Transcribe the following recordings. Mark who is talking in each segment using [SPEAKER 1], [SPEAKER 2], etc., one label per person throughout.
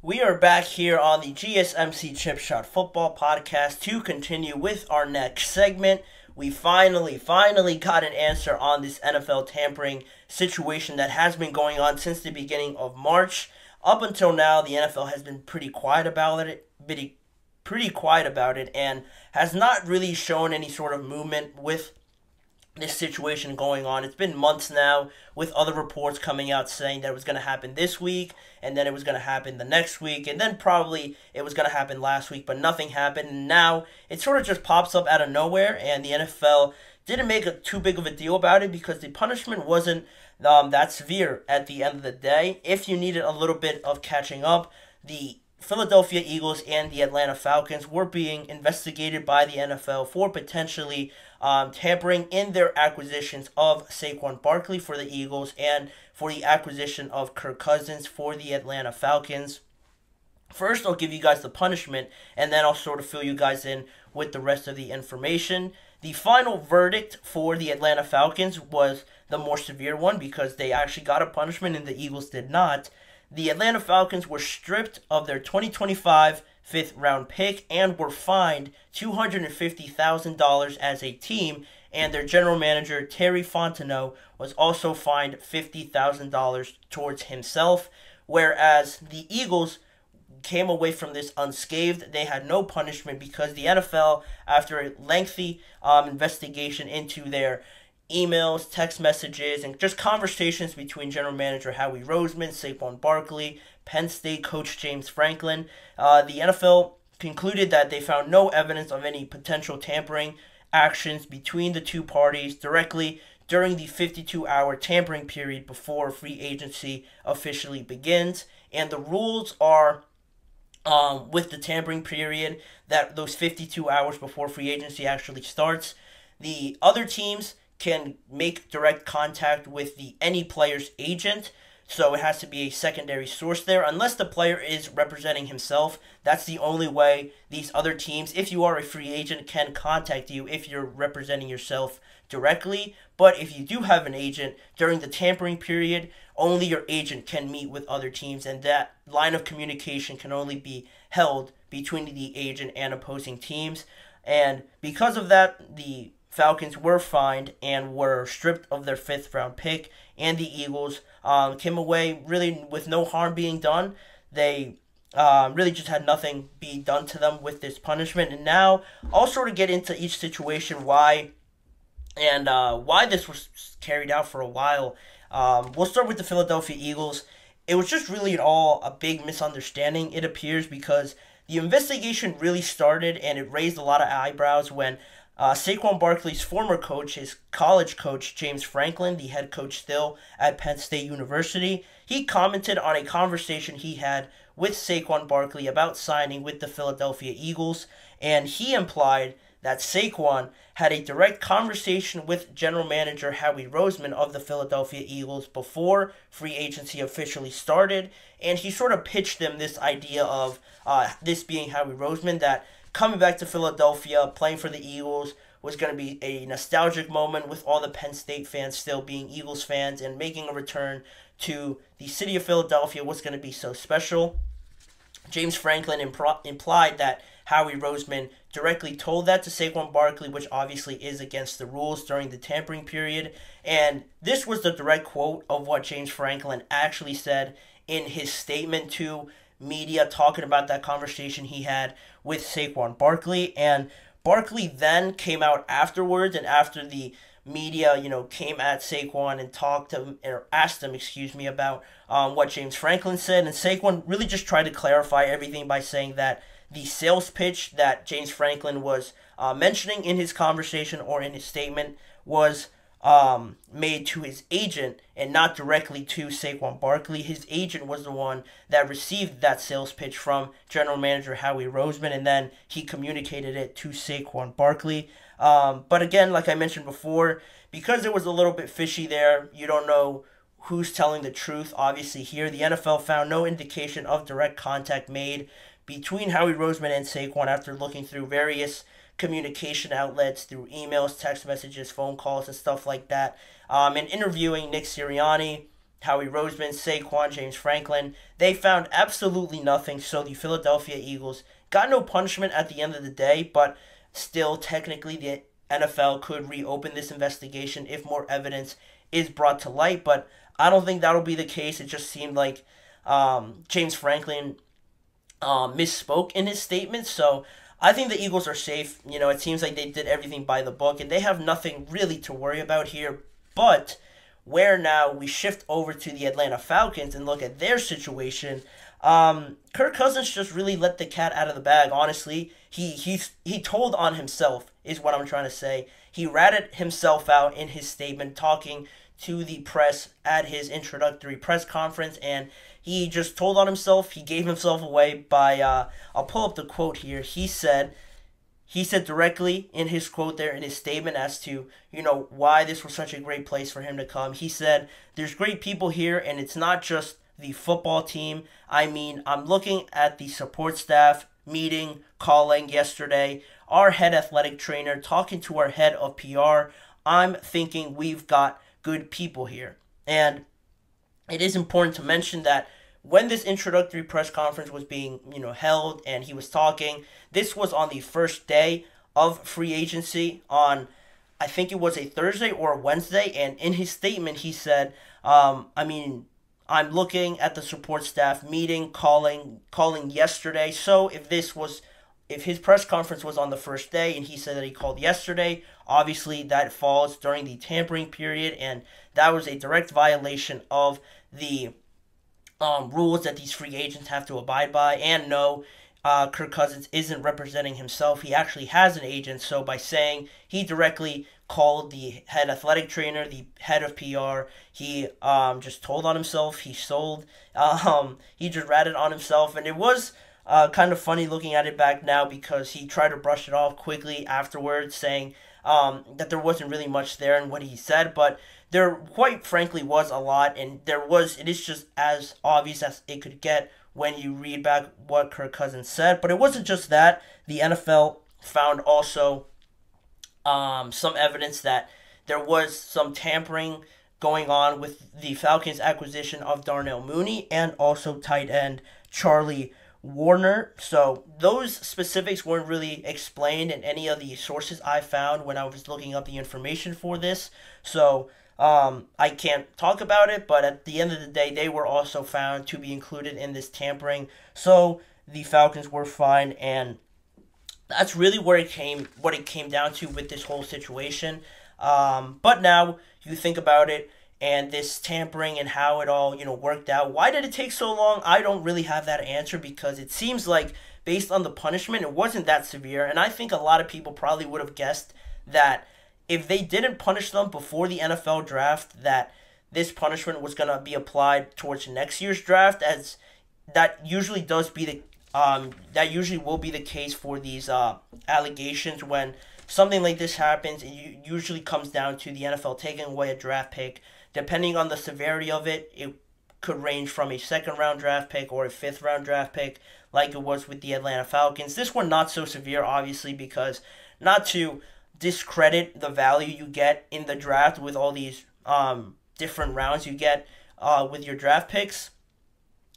[SPEAKER 1] We are back here on the GSMC Chip Shot Football Podcast to continue with our next segment. We finally got an answer on this NFL tampering situation that has been going on since the beginning of March. Up until now, the NFL has been pretty quiet about it, and has not really shown any sort of movement with this situation going on. It's been months now with other reports coming out saying that it was going to happen this week, and then it was going to happen the next week, and then probably it was going to happen last week, but nothing happened. And now it sort of just pops up out of nowhere, and the NFL didn't make too big of a deal about it because the punishment wasn't that severe at the end of the day. If you needed a little bit of catching up, the Philadelphia Eagles and the Atlanta Falcons were being investigated by the NFL for potentially tampering in their acquisitions of Saquon Barkley for the Eagles and for the acquisition of Kirk Cousins for the Atlanta Falcons. First, I'll give you guys the punishment, and then I'll sort of fill you guys in with the rest of the information. The final verdict for the Atlanta Falcons was the more severe one because they actually got a punishment and the Eagles did not. The Atlanta Falcons were stripped of their 2025 fifth-round pick and were fined $250,000 as a team, and their general manager, Terry Fontenot, was also fined $50,000 towards himself, whereas the Eagles came away from this unscathed. They had no punishment because the NFL, after a lengthy investigation into their emails, text messages, and just conversations between general manager Howie Roseman, Saquon Barkley, Penn State coach James Franklin, the NFL concluded that they found no evidence of any potential tampering actions between the two parties directly during the 52-hour tampering period before free agency officially begins. And the rules are with the tampering period, that those 52 hours before free agency actually starts, the other teams can make direct contact with any player's agent, so it has to be a secondary source there. Unless the player is representing himself, that's the only way these other teams, if you are a free agent, can contact you if you're representing yourself directly. But if you do have an agent, during the tampering period, only your agent can meet with other teams, and that line of communication can only be held between the agent and opposing teams. And because of that, the Falcons were fined and were stripped of their fifth-round pick, and the Eagles came away really with no harm being done. They really just had nothing be done to them with this punishment. And now I'll sort of get into each situation, why this was carried out for a while. We'll start with the Philadelphia Eagles. It was just really all a big misunderstanding, it appears, because the investigation really started and it raised a lot of eyebrows when Saquon Barkley's former coach, his college coach, James Franklin, the head coach still at Penn State University, he commented on a conversation he had with Saquon Barkley about signing with the Philadelphia Eagles, and he implied that Saquon had a direct conversation with general manager Howie Roseman of the Philadelphia Eagles before free agency officially started, and he sort of pitched them this idea of this being Howie Roseman, that coming back to Philadelphia, playing for the Eagles, was going to be a nostalgic moment with all the Penn State fans still being Eagles fans, and making a return to the city of Philadelphia was going to be so special. James Franklin implied that Howie Roseman directly told that to Saquon Barkley, which obviously is against the rules during the tampering period. And this was the direct quote of what James Franklin actually said in his statement to media, talking about that conversation he had with Saquon Barkley. And Barkley then came out afterwards, and after the media, came at Saquon and talked to him, or asked him, about what James Franklin said. And Saquon really just tried to clarify everything by saying that the sales pitch that James Franklin was mentioning in his conversation or in his statement was made to his agent and not directly to Saquon Barkley. His agent was the one that received that sales pitch from general manager Howie Roseman, and then he communicated it to Saquon Barkley. But again, like I mentioned before, because it was a little bit fishy there, you don't know who's telling the truth. Obviously here, the NFL found no indication of direct contact made between Howie Roseman and Saquon after looking through various communication outlets, through emails, text messages, phone calls, and stuff like that. And interviewing Nick Sirianni, Howie Roseman, Saquon, James Franklin. They found absolutely nothing, so the Philadelphia Eagles got no punishment at the end of the day, but still, technically, the NFL could reopen this investigation if more evidence is brought to light, but I don't think that'll be the case. It just seemed like James Franklin misspoke in his statement, so I think the Eagles are safe. It seems like they did everything by the book, and they have nothing really to worry about here, but where now we shift over to the Atlanta Falcons and look at their situation. Kirk Cousins just really let the cat out of the bag. Honestly, he told on himself is what I'm trying to say. He ratted himself out in his statement, talking to the press at his introductory press conference, and he just told on himself. He gave himself away by I'll pull up the quote here. He said directly in his quote there in his statement as to, why this was such a great place for him to come. He said, "There's great people here, and it's not just the football team. I mean, I'm looking at the support staff meeting, calling yesterday, our head athletic trainer, talking to our head of PR. I'm thinking we've got good people here." And it is important to mention that when this introductory press conference was being, held and he was talking, this was on the first day of free agency on, I think it was a Thursday or a Wednesday, and in his statement he said, I'm looking at the support staff meeting, calling yesterday. So if his press conference was on the first day and he said that he called yesterday, obviously that falls during the tampering period, and that was a direct violation of the rules that these free agents have to abide by. And no, Kirk Cousins isn't representing himself. He actually has an agent. So by saying he directly called the head athletic trainer, the head of PR, he just told on himself. He sold. He just ratted on himself, and it was kind of funny looking at it back now because he tried to brush it off quickly afterwards, saying that there wasn't really much there in what he said, but there quite frankly was a lot, and it is just as obvious as it could get when you read back what Kirk Cousins said. But it wasn't just that. The NFL found also some evidence that there was some tampering going on with the Falcons' acquisition of Darnell Mooney and also tight end Charlie Warner. So those specifics weren't really explained in any of the sources I found when I was looking up the information for this. So I can't talk about it, but at the end of the day, they were also found to be included in this tampering. So the Falcons were fined, and that's really what it came down to with this whole situation. But now you think about it, and this tampering and how it all worked out. Why did it take so long? I don't really have that answer, because it seems like based on the punishment, it wasn't that severe, and I think a lot of people probably would have guessed that if they didn't punish them before the NFL draft, that this punishment was going to be applied towards next year's draft, as that usually will be the case for these allegations. When something like this happens, it usually comes down to the NFL taking away a draft pick. Depending on the severity of it, it could range from a second-round draft pick or a fifth-round draft pick, like it was with the Atlanta Falcons. This one not so severe, obviously, because not to discredit the value you get in the draft with all these different rounds you get with your draft picks,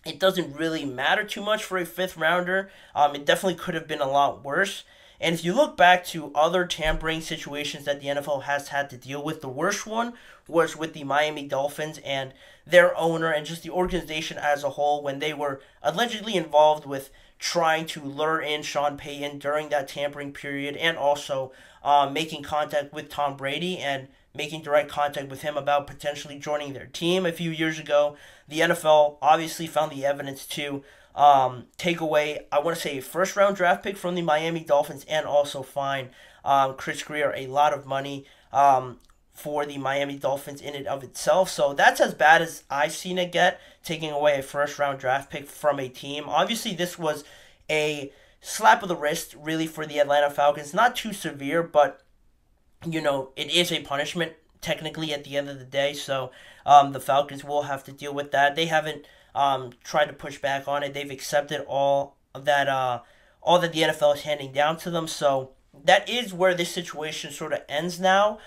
[SPEAKER 1] it doesn't really matter too much for a fifth rounder. It definitely could have been a lot worse. And if you look back to other tampering situations that the NFL has had to deal with, the worst one was with the Miami Dolphins and their owner and just the organization as a whole, when they were allegedly involved with trying to lure in Sean Payton during that tampering period, and also making contact with Tom Brady and making direct contact with him about potentially joining their team a few years ago. The NFL obviously found the evidence to take away, I want to say, a first-round draft pick from the Miami Dolphins, and also fine Chris Greer a lot of money for the Miami Dolphins in and of itself. So that's as bad as I've seen it get, taking away a first-round draft pick from a team. Obviously, this was a slap of the wrist, really, for the Atlanta Falcons. Not too severe, but, it is a punishment, technically, at the end of the day. So the Falcons will have to deal with that. They haven't tried to push back on it. They've accepted all that the NFL is handing down to them. So that is where this situation sort of ends now.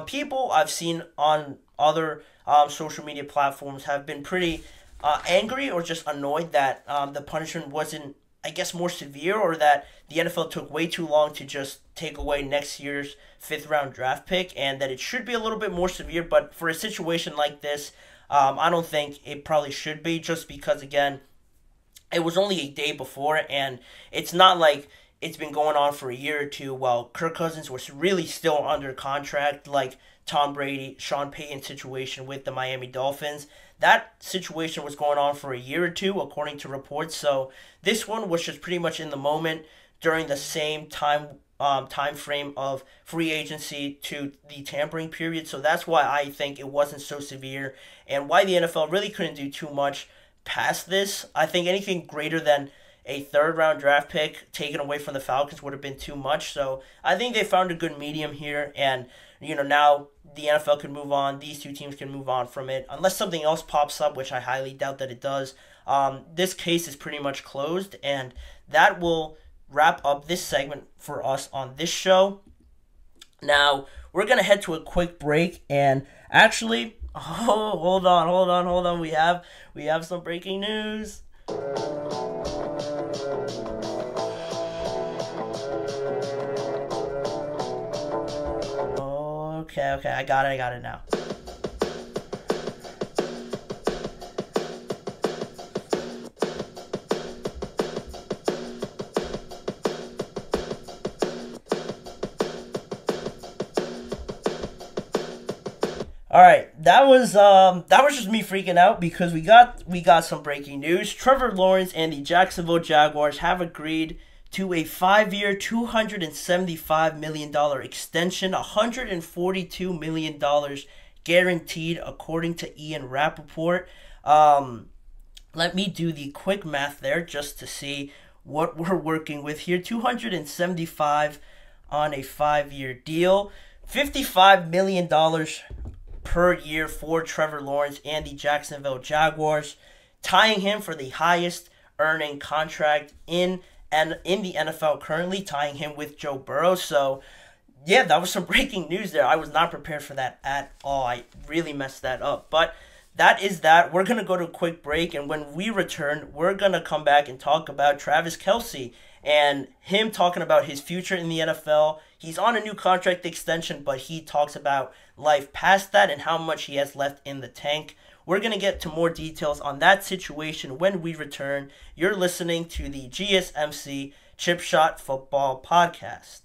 [SPEAKER 1] People I've seen on other social media platforms have been pretty angry or just annoyed that the punishment wasn't, I guess, more severe, or that the NFL took way too long to just take away next year's 5th-round draft pick, and that it should be a little bit more severe. But for a situation like this, I don't think it probably should be, just because, again, it was only a day before, and it's not like it's been going on for a year or two while Kirk Cousins was really still under contract, like Tom Brady, Sean Payton situation with the Miami Dolphins. That situation was going on for a year or two, according to reports. So this one was just pretty much in the moment during the same time frame of free agency to the tampering period. So that's why I think it wasn't so severe, and why the NFL really couldn't do too much past this. I think anything greater than a 3rd-round draft pick taken away from the Falcons would have been too much. So I think they found a good medium here, and now the NFL can move on. These two teams can move on from it, unless something else pops up, which I highly doubt that it does. This case is pretty much closed, and that will wrap up this segment for us on this show. Now, we're going to head to a quick break, and actually, hold on. We have some breaking news. Okay, I got it now. All right, that was just me freaking out because we got some breaking news. Trevor Lawrence and the Jacksonville Jaguars have agreed to a 5-year, $275 million extension, $142 million guaranteed, according to Ian Rappaport. Let me do the quick math there just to see what we're working with here. 275 on a 5-year deal, $55 million per year for Trevor Lawrence and the Jacksonville Jaguars, tying him for the highest earning contract in the NFL currently, tying him with Joe Burrow. So, yeah, that was some breaking news there. I was not prepared for that at all. I really messed that up. But that is that. We're going to go to a quick break, and when we return, we're going to come back and talk about Travis Kelce and him talking about his future in the NFL. He's on a new contract extension, but he talks about life past that and how much he has left in the tank. We're going to get to more details on that situation when we return. You're listening to the GSMC Chip Shot Football Podcast.